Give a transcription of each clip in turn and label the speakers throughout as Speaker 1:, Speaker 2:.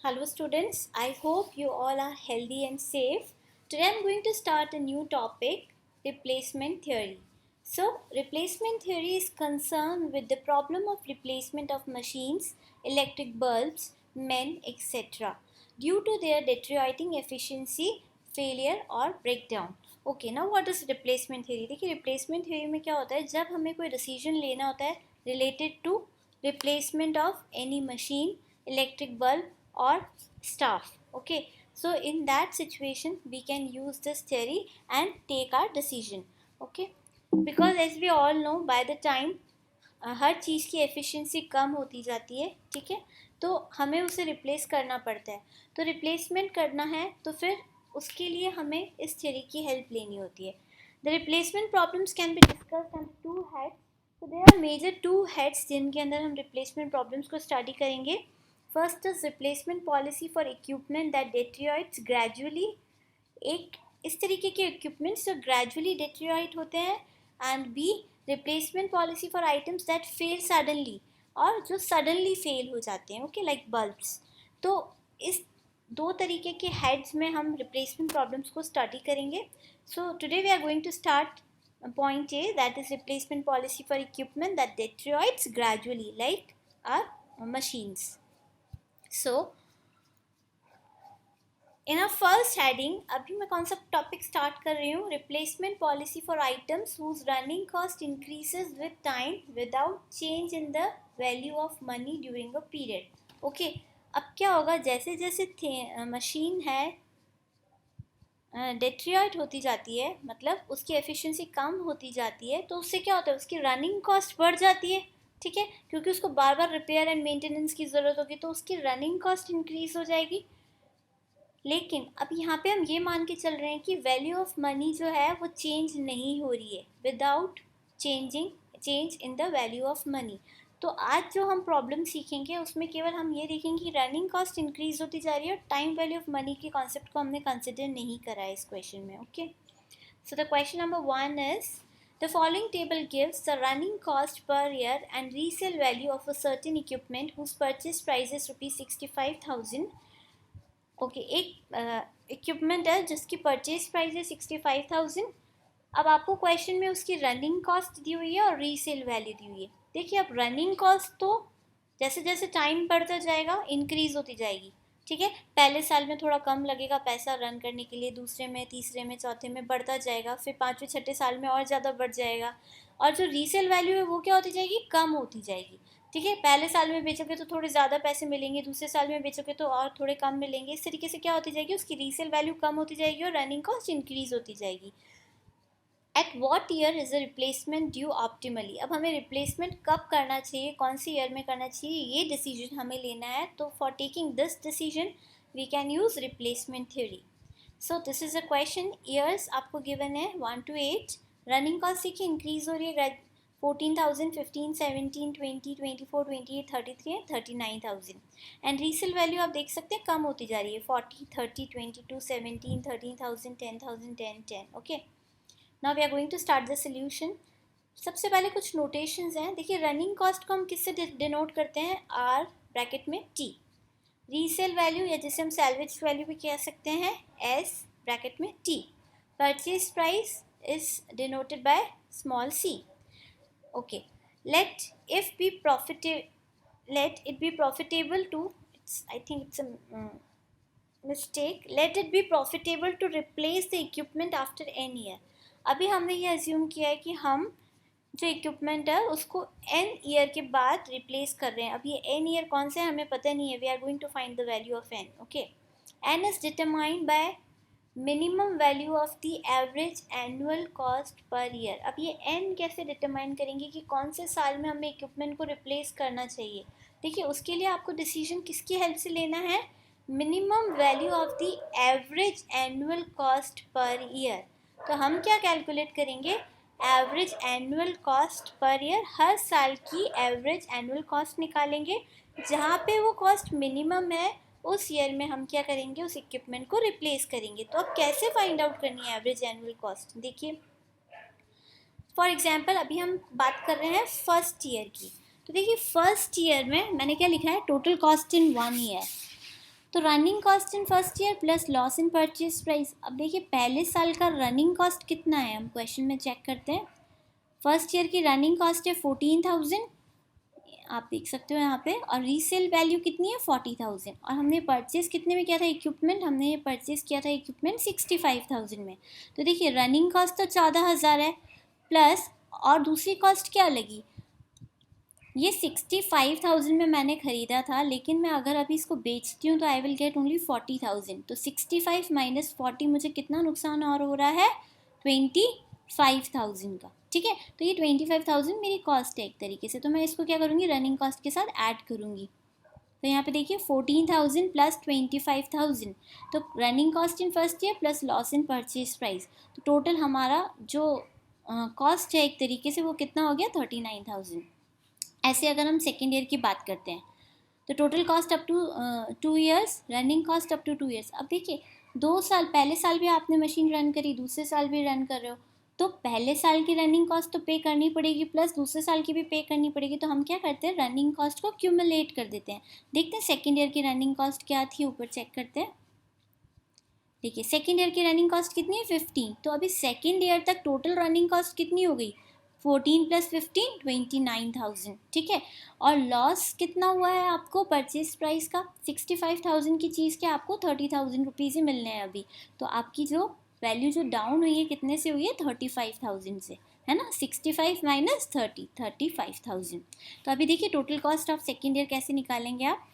Speaker 1: Hello students, I hope you all are healthy and safe. Today I am going to start a new topic, replacement theory. So, replacement theory is concerned with the problem of replacement of machines, electric bulbs, men, etc. due to their deteriorating efficiency, failure or breakdown. Okay, now what is replacement theory? देखिए replacement theory में क्या होता है, जब हमें कोई decision लेना होता है related to replacement of any machine, electric bulb or staff. Okay, so in that situation we can use this theory and take our decision. Okay, because as we all know by the time हर चीज़ की efficiency कम होती जाती है, ठीक है, तो हमें उसे replace करना पड़ता है. तो रिप्लेसमेंट करना है तो फिर उसके लिए हमें इस थ्योरी की हेल्प लेनी होती है. The replacement problems can be discussed on two heads. तो there are major two heads जिनके अंदर हम रिप्लेसमेंट प्रॉब्लम्स को स्टडी करेंगे. First is replacement policy for equipment that deteriorates gradually. एक इस तरीके के इक्विपमेंट्स जो ग्रेजुअली डेटेरियोरेट होते हैं. And B, replacement policy for items that fail suddenly, और जो सडनली फेल हो जाते हैं. Okay, like bulbs. तो इस दो तरीके के हेड्स में हम रिप्लेसमेंट प्रॉब्लम्स को स्टडी करेंगे. So today we are going to start point A, that is replacement policy for equipment that deteriorates gradually like our machines. So in our first heading, अभी मैं कौन सा टॉपिक स्टार्ट कर रही हूँ, replacement policy for items whose running cost increases with time without change in the value of money during a period. Okay, अब क्या होगा, जैसे जैसे मशीन है डेट्रियोरेट होती जाती है, मतलब उसकी एफिशिएंसी कम होती जाती है, तो उससे क्या होता है, उसकी रनिंग कॉस्ट बढ़ जाती है. ठीक है, क्योंकि उसको बार बार रिपेयर एंड मेंटेनेंस की ज़रूरत होगी, तो उसकी रनिंग कॉस्ट इंक्रीज हो जाएगी. लेकिन अब यहाँ पे हम ये मान के चल रहे हैं कि वैल्यू ऑफ मनी जो है वो चेंज नहीं हो रही है without change in the value of money. तो आज जो हम प्रॉब्लम सीखेंगे उसमें केवल हम ये देखेंगे कि रनिंग कॉस्ट इंक्रीज होती जा रही है और टाइम वैल्यू ऑफ मनी के कॉन्सेप्ट को हमने कंसिडर नहीं करा है इस क्वेश्चन में. Okay, so the question number 1 is the following table gives the running cost per year and resale value of a certain equipment whose purchase price is ₹65,000. Okay, एक equipment है जिसकी परचेज प्राइस है 65,000. अब आपको question में उसकी running cost दी हुई है और रीसेल वैल्यू दी हुई है. देखिए, अब रनिंग कॉस्ट तो जैसे जैसे टाइम बढ़ता जाएगा इंक्रीज होती जाएगी. ठीक है, पहले साल में थोड़ा कम लगेगा पैसा रन करने के लिए, दूसरे में, तीसरे में, चौथे में बढ़ता जाएगा, फिर पाँचवें छठे साल में और ज़्यादा बढ़ जाएगा. और जो रीसेल वैल्यू है वो क्या होती जाएगी, कम होती जाएगी. ठीक है, पहले साल में बेचोगे तो थोड़े ज़्यादा पैसे मिलेंगे, दूसरे साल में बेचोगे तो और थोड़े कम मिलेंगे. इस तरीके से क्या होती जाएगी, उसकी रीसेल वैल्यू कम होती जाएगी और रनिंग कॉस्ट इंक्रीज होती जाएगी. At what year is the replacement due optimally. अब हमें रिप्लेसमेंट कब करना चाहिए, कौन सी ईयर में करना चाहिए, ये डिसीजन हमें लेना है. तो for taking this decision we can use replacement theory. So this is a question. Years आपको गिवन है 1 to 8. रनिंग कॉस्ट देखिए इंक्रीज हो रही है, 14,000, 15, 17, 20, 24, 28, 33 एंड 39,000. एंड रीसेल वैल्यू आप देख सकते हैं कम होती जा रही है, 40, 30, 22, 17, 13,000, 10,000, 10, 10. Okay, now we are going to start the solution. सबसे पहले कुछ नोटेशंस हैं. देखिए, रनिंग कॉस्ट को हम किससे डिनोट करते हैं, आर ब्रैकेट में टी. रीसेल वैल्यू या जिसे हम सैल्वेज वैल्यू भी कह सकते हैं, एस ब्रैकेट में T. Purchase price is denoted by small C. Okay, let it be profitable to, I think it's a mistake, let it be profitable to replace the equipment after n year. अभी हमने ये assume किया है कि हम जो equipment है उसको n ईयर के बाद रिप्लेस कर रहे हैं. अब ये n ईयर कौन सा है हमें पता नहीं है. We are going to find the value of n. Okay, n is determined by minimum value of the average annual cost per year. अब ये n कैसे डिटरमाइन करेंगे कि कौन से साल में हमें इक्विपमेंट को रिप्लेस करना चाहिए. देखिए, उसके लिए आपको डिसीजन किसकी हेल्प से लेना है, minimum value of the average annual cost per year. तो हम क्या कैलकुलेट करेंगे, average annual cost per year, हर साल की एवरेज एनुअल कॉस्ट निकालेंगे. जहाँ पे वो कॉस्ट मिनिमम है उस ईयर में हम क्या करेंगे, उस इक्विपमेंट को रिप्लेस करेंगे. तो अब कैसे फाइंड आउट करनी है एवरेज एनुअल कॉस्ट, देखिए फॉर एग्जांपल अभी हम बात कर रहे हैं फर्स्ट ईयर की. तो देखिए, फर्स्ट ईयर में मैंने क्या लिखा है, टोटल कॉस्ट इन 1 ईयर. तो running cost in first year plus loss in purchase price. अब देखिए पहले साल का रनिंग कॉस्ट कितना है, हम क्वेश्चन में चेक करते हैं। फर्स्ट ईयर की रनिंग कॉस्ट है 14,000, आप देख सकते हो यहाँ पे, और रीसेल वैल्यू कितनी है 40,000, और हमने परचेज कितने में किया था इक्विपमेंट, हमने ये परचेज किया था इक्विपमेंट 65,000 में। तो देखिए रनिंग कॉस्ट तो 14,000 है, प्लस और दूसरी कॉस्ट क्या लगी, ये 65,000 में मैंने ख़रीदा था, लेकिन मैं अगर अभी इसको बेचती हूँ तो आई विल गेट ओनली 40,000। तो 65 माइनस 40 मुझे कितना नुकसान और हो रहा है 25,000 का। ठीक है, तो ये 25,000 मेरी कॉस्ट है एक तरीके से, तो मैं इसको क्या करूँगी रनिंग कॉस्ट के साथ ऐड करूँगी। तो यहाँ पे देखिए 14,000 प्लस 25,000, तो running cost in first year plus loss in purchase price, तो टोटल हमारा जो कॉस्ट है एक तरीके से वो कितना हो गया 39,000। ऐसे अगर हम सेकेंड ईयर की बात करते हैं तो total cost up to 2 years, running cost up to 2 years. अब देखिए 2 साल, पहले साल भी आपने मशीन रन करी, दूसरे साल भी रन कर रहे हो, तो पहले साल की रनिंग कॉस्ट तो पे करनी पड़ेगी, प्लस दूसरे साल की भी पे करनी पड़ेगी। तो हम क्या करते हैं रनिंग कॉस्ट को क्यूमुलेट कर देते हैं। देखते हैं सेकेंड ईयर की रनिंग कॉस्ट क्या थी, ऊपर चेक करते हैं। देखिए सेकेंड ईयर की रनिंग कॉस्ट कितनी है 15, तो अभी सेकेंड ईयर तक टोटल रनिंग कॉस्ट कितनी हो गई 14 प्लस 15 29,000। ठीक है, और लॉस कितना हुआ है आपको परचेज प्राइस का 65,000 की चीज़ के आपको 30,000 रुपीज़ ही मिलने हैं अभी। तो आपकी जो वैल्यू जो डाउन हुई है कितने से हुई है 35,000 से, है ना। 65 माइनस 30 35,000। तो अभी देखिए total cost of second year कैसे निकालेंगे आप,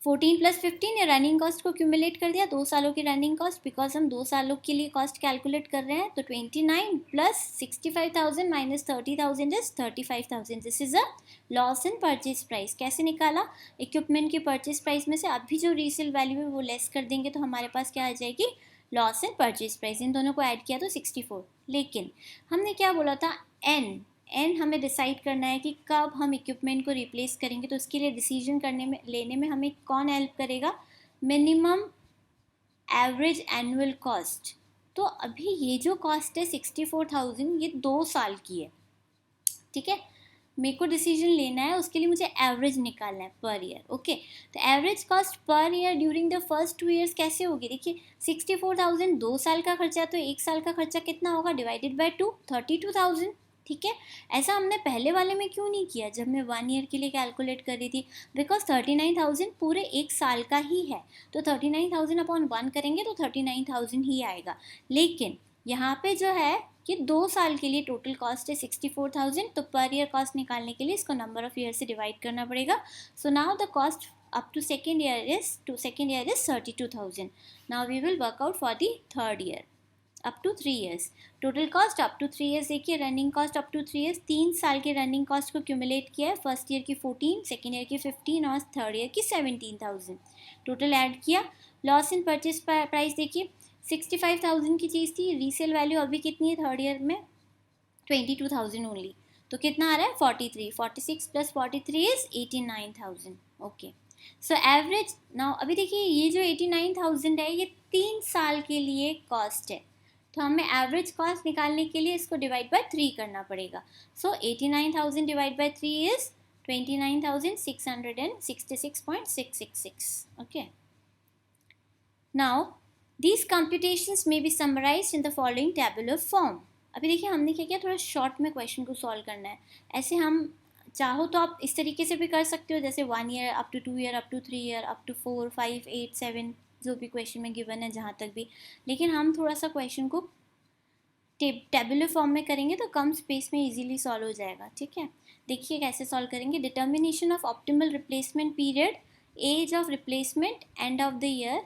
Speaker 1: 14 प्लस 15 या रनिंग कॉस्ट को क्यूमुलेट कर दिया, 2 सालों की रनिंग कॉस्ट, बिकॉज हम 2 सालों के लिए कॉस्ट कैलकुलेट कर रहे हैं। तो 29 plus 65,000 minus 30,000 is 35,000। This is a loss in purchase price. कैसे निकाला, इक्विपमेंट के परचेज प्राइस में से अभी जो रीसेल वैल्यू है वो लेस कर देंगे, तो हमारे पास क्या आ जाएगी लॉस इन परचेज प्राइस। इन दोनों को ऐड किया तो 64। लेकिन हमने क्या बोला था एन हमें डिसाइड करना है कि कब हम इक्विपमेंट को रिप्लेस करेंगे, तो उसके लिए डिसीजन लेने में हमें कौन हेल्प करेगा, मिनिमम एवरेज एनुअल कॉस्ट। तो अभी ये जो कॉस्ट है 64,000 ये 2 साल की है। ठीक है, मेरे को डिसीजन लेना है, उसके लिए मुझे एवरेज निकालना है पर ईयर। ओके, तो average cost per year during the first 2 years कैसे होगी, देखिए 64,000 2 साल का खर्चा, तो 1 साल का खर्चा कितना होगा डिवाइडेड बाय 2 32,000। ठीक है, ऐसा हमने पहले वाले में क्यों नहीं किया जब मैं 1 ईयर के लिए कैलकुलेट कर रही थी, बिकॉज 39,000 पूरे 1 साल का ही है, तो 39,000 अपॉन 1 करेंगे तो 39,000 ही आएगा। लेकिन यहाँ पे जो है कि 2 साल के लिए टोटल कॉस्ट है 64,000, तो पर ईयर कॉस्ट निकालने के लिए इसको नंबर ऑफ ईयर से डिवाइड करना पड़ेगा। So now the cost up to second year is 32,000. Now we will work out for the third year up to 3 years. Total cost up to 3 years देखिए, running cost up to 3 years 3 साल के running cost को cumulate किया है, first year की 14, second year की 15 और third year की 17,000 टोटल ऐड किया। लॉस इन परचेज प्राइस देखिए 65,000 की चीज़ थी, रीसेल वैल्यू अभी कितनी है थर्ड ईयर में 22,000 ओनली, तो कितना आ रहा है 43, 46 plus 43 is 89,000। Okay, so average now अभी देखिए ये जो 89,000 है ये 3 साल के लिए कॉस्ट है, तो हमें एवरेज कॉस्ट निकालने के लिए इसको डिवाइड बाय 3 करना पड़ेगा। सो 89,000 divide by 3 is 29,666.666। Okay, now these computations may be summarized in the following tabular form. अभी देखिए हमने क्या किया, थोड़ा शॉर्ट में क्वेश्चन को सॉल्व करना है। ऐसे हम चाहो तो आप इस तरीके से भी कर सकते हो, जैसे 1 year up to 2 year up to 3 year up to 4 5 8 7 जो भी क्वेश्चन में गिवन है जहाँ तक भी, लेकिन हम थोड़ा सा क्वेश्चन को टेबुलर फॉर्म में करेंगे तो कम स्पेस में इजीली सॉल्व हो जाएगा। ठीक है, देखिए कैसे सॉल्व करेंगे। Determination of optimal replacement period, age of replacement, end of the year,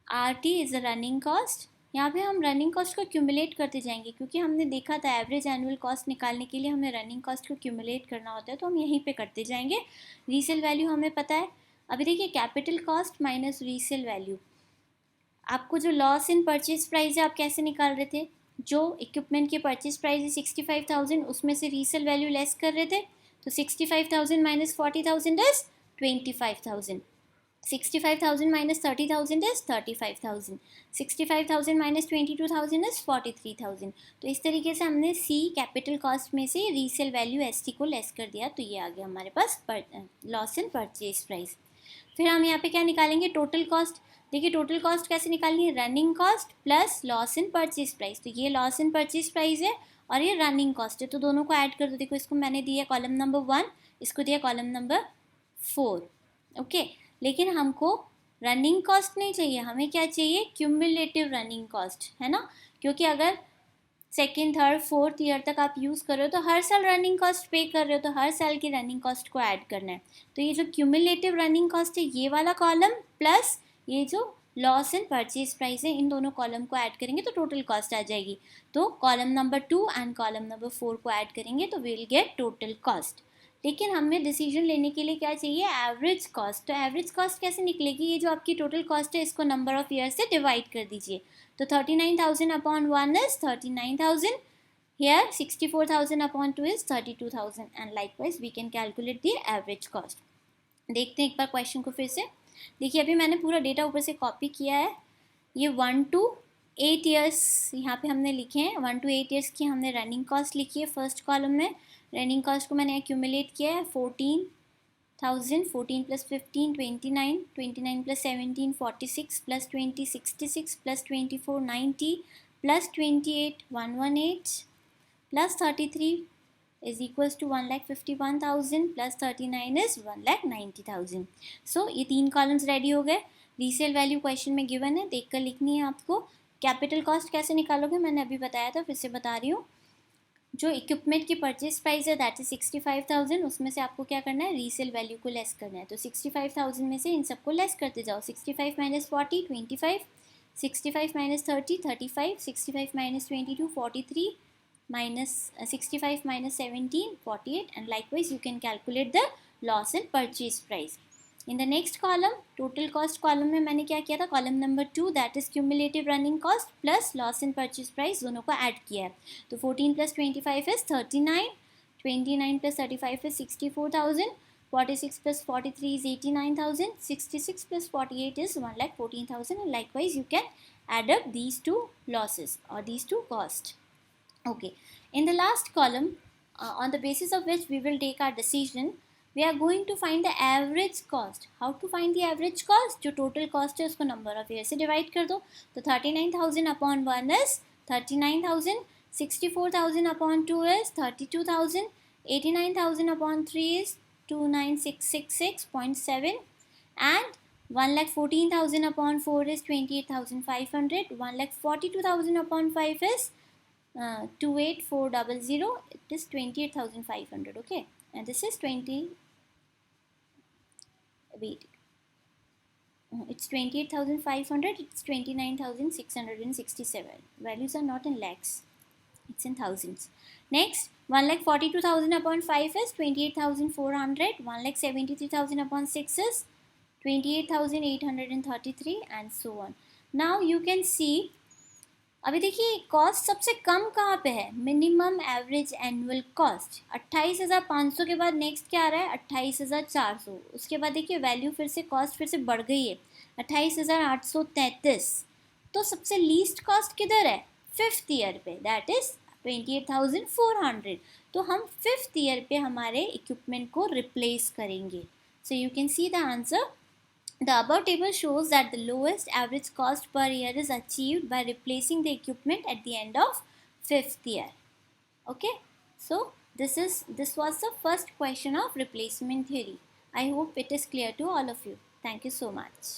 Speaker 1: RT is a running cost. यहाँ पे हम रनिंग कॉस्ट को क्यूमुलेट करते जाएंगे, क्योंकि हमने देखा था एवरेज एनुअल कॉस्ट निकालने के लिए हमें रनिंग कॉस्ट को क्यूमुलेट करना होता है, तो हम यहीं पे करते जाएंगे। रीसेल वैल्यू हमें पता है। अभी देखिए capital cost minus resale value, आपको जो लॉस इन परचेज प्राइस है आप कैसे निकाल रहे थे, जो इक्विपमेंट के परचेज प्राइस है 65,000 उसमें से रीसेल वैल्यू लेस कर रहे थे, तो 65,000 minus 40,000 is 25,000, 65,000 minus 30,000 is 35,000, 65,000 minus 22,000 is 43,000। तो इस तरीके से हमने C कैपिटल कॉस्ट में से रीसेल वैल्यू ST को लेस कर दिया, तो ये आ गया हमारे पास लॉस इन परचेज प्राइस। फिर हम यहाँ पे क्या निकालेंगे, टोटल कॉस्ट। देखिए टोटल कॉस्ट कैसे निकालनी है, running cost plus loss in purchase price. तो ये लॉस इन परचेज प्राइस है और ये रनिंग कॉस्ट है, तो दोनों को ऐड कर दो। देखो इसको मैंने दिया कॉलम नंबर 1, इसको दिया कॉलम नंबर 4। ओके, लेकिन हमको रनिंग कॉस्ट नहीं चाहिए, हमें क्या चाहिए, क्यूमुलेटिव रनिंग कॉस्ट, है ना। क्योंकि अगर सेकेंड थर्ड फोर्थ ईयर तक आप यूज़ कर रहे हो तो हर साल रनिंग कॉस्ट पे कर रहे हो, तो हर साल की रनिंग कॉस्ट को ऐड करना है। तो ये जो क्यूमुलेटिव रनिंग कॉस्ट है ये वाला कॉलम प्लस ये जो लॉस इन परचेज प्राइस है, इन दोनों कॉलम को ऐड करेंगे तो टोटल कॉस्ट आ जाएगी। तो column number 2 and column number 4 को ऐड करेंगे तो विल गेट टोटल कॉस्ट। लेकिन हमें डिसीजन लेने के लिए क्या चाहिए, एवरेज कॉस्ट। तो एवरेज कॉस्ट कैसे निकलेगी, ये जो आपकी टोटल कॉस्ट है इसको नंबर ऑफ ईयर से डिवाइड कर दीजिए। तो 39,000 upon 1 is 39,000. Here 64,000 upon 2 is 32,000 and likewise we can calculate the average cost. देखते हैं एक बार क्वेश्चन को फिर से। देखिए अभी मैंने पूरा डेटा ऊपर से कॉपी किया है। ये 1 to 8 ईयर्स यहाँ पे हमने लिखे हैं। 1 to 8 ईयर्स की हमने रनिंग कॉस्ट लिखी है फर्स्ट कॉलम में। रनिंग कॉस्ट को मैंने एक्यूमुलेट किया है 14,000, 14 plus 15 29, 29 plus 17 46 plus 20 66 plus 24 90 plus 28 118 plus 33 is equals to 1,51,000 plus 39 is 1,90,000। सो ये 3 कॉलम्स रेडी हो गए। रीसेल वैल्यू क्वेश्चन में गिवन है, देखकर लिखनी है आपको। कैपिटल कॉस्ट कैसे निकालोगे मैंने अभी बताया था, फिर से बता रही हूँ। जो इक्विपमेंट की परचेज प्राइस है दैट इज 65,000, उसमें से आपको क्या करना है, रीसेल वैल्यू को लेस करना है। तो 65,000 में से इन सबको लेस करते जाओ। 65 minus 40 25, 65 minus 30 35, 65 minus 22 43, minus 65 minus 17 48, and likewise you can calculate the loss in purchase price. In the next column, total cost column में मैंने क्या किया था, column number 2 that is cumulative running cost plus loss in purchase price, दोनों को add किया है। तो 14 plus 25 is 39, 29 plus 35 is 64,000, 46 plus 43 is 89,000, 66 plus 48 is 1,14,000, and likewise you can add up these two losses or these two costs. Okay, in the last column, on the basis of which we will take our decision, we are going to find the average cost. How to find the average cost? जो total cost है उसको number of years से divide कर दो। तो 39,000 upon 1 is 39,000, 64,000 upon 2 is 32,000, 89,000 upon 3 is 29,666.7, and 1,14,000 upon 4 is 28,500, 1,42,000 upon 5 is 28,400, it is 28,500. Okay, and this is 20, wait, it's 28,500, it's 29,667. values are not in lakhs, it's in thousands. Next, 1,42,000 upon 5 is 28,400, 1,73,000 upon 6 is 28,833, and so on. Now you can see, अभी देखिए cost सबसे कम कहाँ पे है, minimum average annual cost 28,500 के बाद next क्या आ रहा है, 28,400। उसके बाद देखिए वैल्यू फिर से कॉस्ट फिर से बढ़ गई है 28,833। तो सबसे लीस्ट कॉस्ट किधर है, फिफ्थ ईयर पे, दैट इज 28,400। तो हम फिफ्थ ईयर पे हमारे इक्विपमेंट को रिप्लेस करेंगे। So you can see the answer. The above table shows that the lowest average cost per year is achieved by replacing the equipment at the end of fifth year. Okay, so this was the first question of replacement theory. I hope it is clear to all of you. Thank you so much.